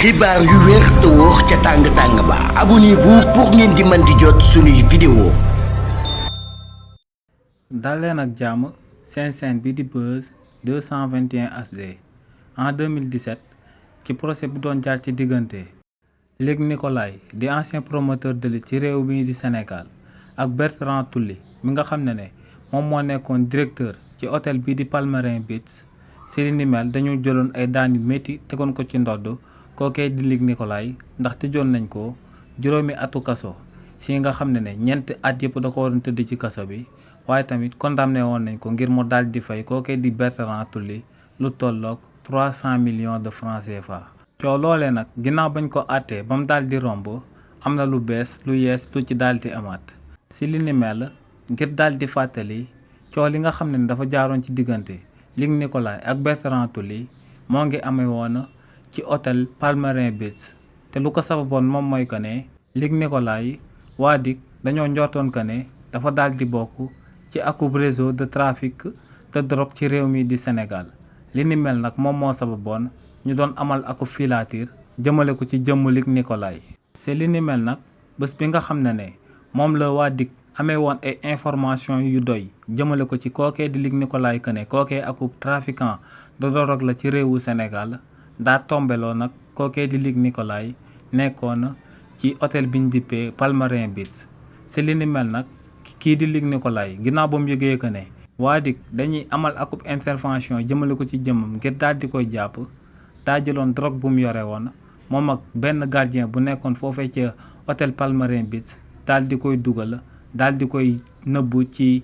xibaar yu wér te wóor ca tàng-tàng ba abonnez-vous pour ngeen di mën di jot suñuy vidéo. dal leen ak jàmm seen chaîne bi di Buzz 221 HD en 2017 ci procès bu doon jaar ci diggante Luc Nicolaï di ancien promoteur de lutte ci réew mi di Sénégal ak Bertrand Tulli mi nga xam ne moom moo nekkoon directeur ci hôtel bi di Palmarin Beach. ci li ni mel dañu jëloon ay daan yu métti tegoon ko ci ndodd kookee di Luc Nicolaï ndax tëjoon nañ ko juróomi atu kaso si nga xam ne ñeenti at yëpp da ko waroon tëdd ci kaso bi waaye tamit condamné woon nañ ko ngir mu daal di fay kookee di Bertrand Tulli lu tolloog 300 millions de francs CFA. coow loolee nag ginnaaw bañ ko àttee ba mu daal di romb am na lu bees lu yees lu ci daal di amaat si li ni mel ngir daal di fàttali coow li nga xam ne dafa jaaroon ci diggante Luc Nicolaï ak Bertrand Tulli moo ngi amee woon ci hôtel Palmarin Beach te lu ko sababoon moom mooy que ne Luc Nicolaï waa DIC dañoo njortoon que ne dafa daal di bokk ci akub réseau de trafic de drogue ci réew mi di Sénégal li ni mel nag moom moo sababoon ñu doon amal akub filature jëmale ko ci jëmm Luc Nicolaï. c'est li ni mel nag bés bi nga xam ne moom la waa DIC amee woon ay information yu doy jëmale ko ci kookee di Luc Nicolaï que ne kookee akub trafiquant de drogue la ci réewu Sénégal daa tombeloo nag kookee di Luc Nicolaï nekkoon ci hôtel bi ñu dippee Palmarin Beach. c'est li ni mel nag kii di Luc Nicolaï ginnaaw ba mu yëgee que ne waa DIC dañuy amal akub intervention jëmale ko ci jëmmam ngir daal di koy jàpp daa jëloon drogue bu mu yore woon moom ak benn gardien bu nekkoon foofee ca hôtel Palmarin Beach daal di koy dugal daal di koy nëbbu ci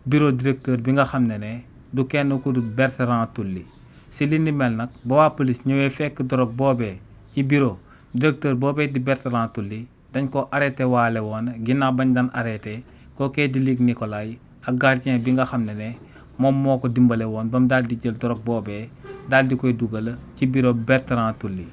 bureau directeur bi nga xam ne du kenn ku dul Bertrand Tulli. si li ni mel nag ba waa police ñëwee fekk drogue boobee ci bureau directeur boobee di Bertrand Tulli dañ ko arrêté waale woon ginnaaw bañ daan arrêté kookee di Luc Nicolaï ak gardien bi nga xam ne moom moo ko dimbale woon ba mu daal di jël drogue boobee daal di koy dugal ci bureau Bertrand Tulli.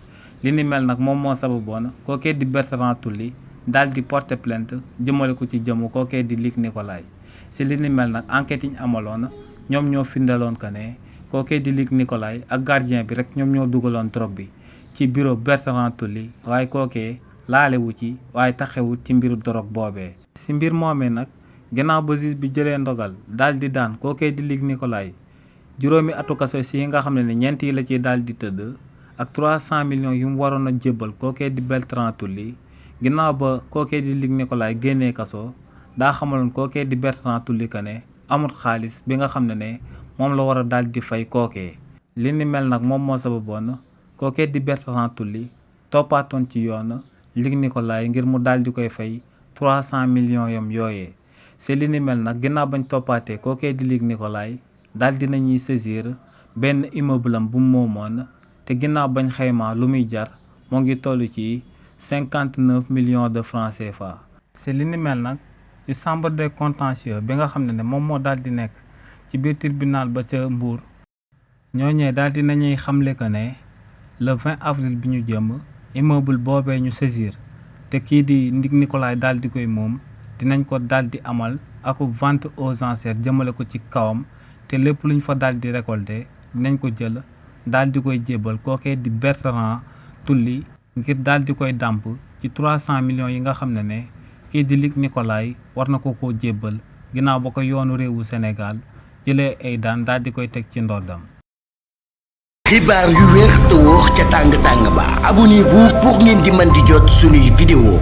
li ni mel nag moom moo sababoon kookee di Bertrand Tulli daal di porter plainte jëmale ko ci jëmu kookee di Luc Nicolaï. si li ni mel nag enquête yi ñu amaloon ñoom ñoo findaloon que ne kookee di Luc Nicolaï ak gardien bi rek ñoom ñoo dugaloon drogue bi ci bureau Bertrand Tulli waaye kookee laalewu ci waaye taxewut ci mbiru drogue boobee. si mbir moomee nag gannaaw ba juge bi jëlee ndogal daal di daan kookee di Luc Nicolaï juróomi atu kaso si nga xam ne ñeent yi la ci daal di tëdd ak 300 millions yu mu waroon a jébbal kookee di Bertrand Tulli. ginnaaw ba kookee di Luc Nicolaï génnee kaso daa xamaloon kookee di Bertrand Tulli que ne amut xaalis bi nga xam ne moom la war a daal di fay kookee. li ni mel nag moom moo sababoon kookee di Bertrand Tulli toppaatoon ci yoon Luc Nicolaï ngir mu daal di koy fay 300 millions yam yooyee. c'est li ni mel nag ginnaaw bañ toppaatee kookee di Luc Nicolaï daal di nañuy saisir benn immeuble am bu mu moomoon te ginnaaw bañ xaymaa lu muy jar moo ngi toll ci 59 millions de francs CFA. c'est li ni mel nag ci chambre des contentieux bi nga xam ne moom moo daal di nekk ci biir tribunal ba ca Mbour ñooñee daal di nañuy xamle que ne le 20 avril bi ñu jëm immeuble boobee ñu saisir te kii di Luc Nicolaï daal di koy moom dinañ ko daal di amal ak vente aux enchères jëmale ko ci kawam te lépp luñ fa daal di récolter dinañ ko jël daal di koy jébbal kookee di Bertrand Tulli ngir daal di koy dàmp ci 300 millions yi nga xam ne kii di Luc Nicolaï war na ko jébbal ginnaaw ba ko yoonu réewu Sénégal jëlee ay daan daal di koy teg ci ndoddam. xibaar yu wér te wóor ca tàng-tàng ba abonnez-vous pour ngeen di mën di jot suñuy vidéo.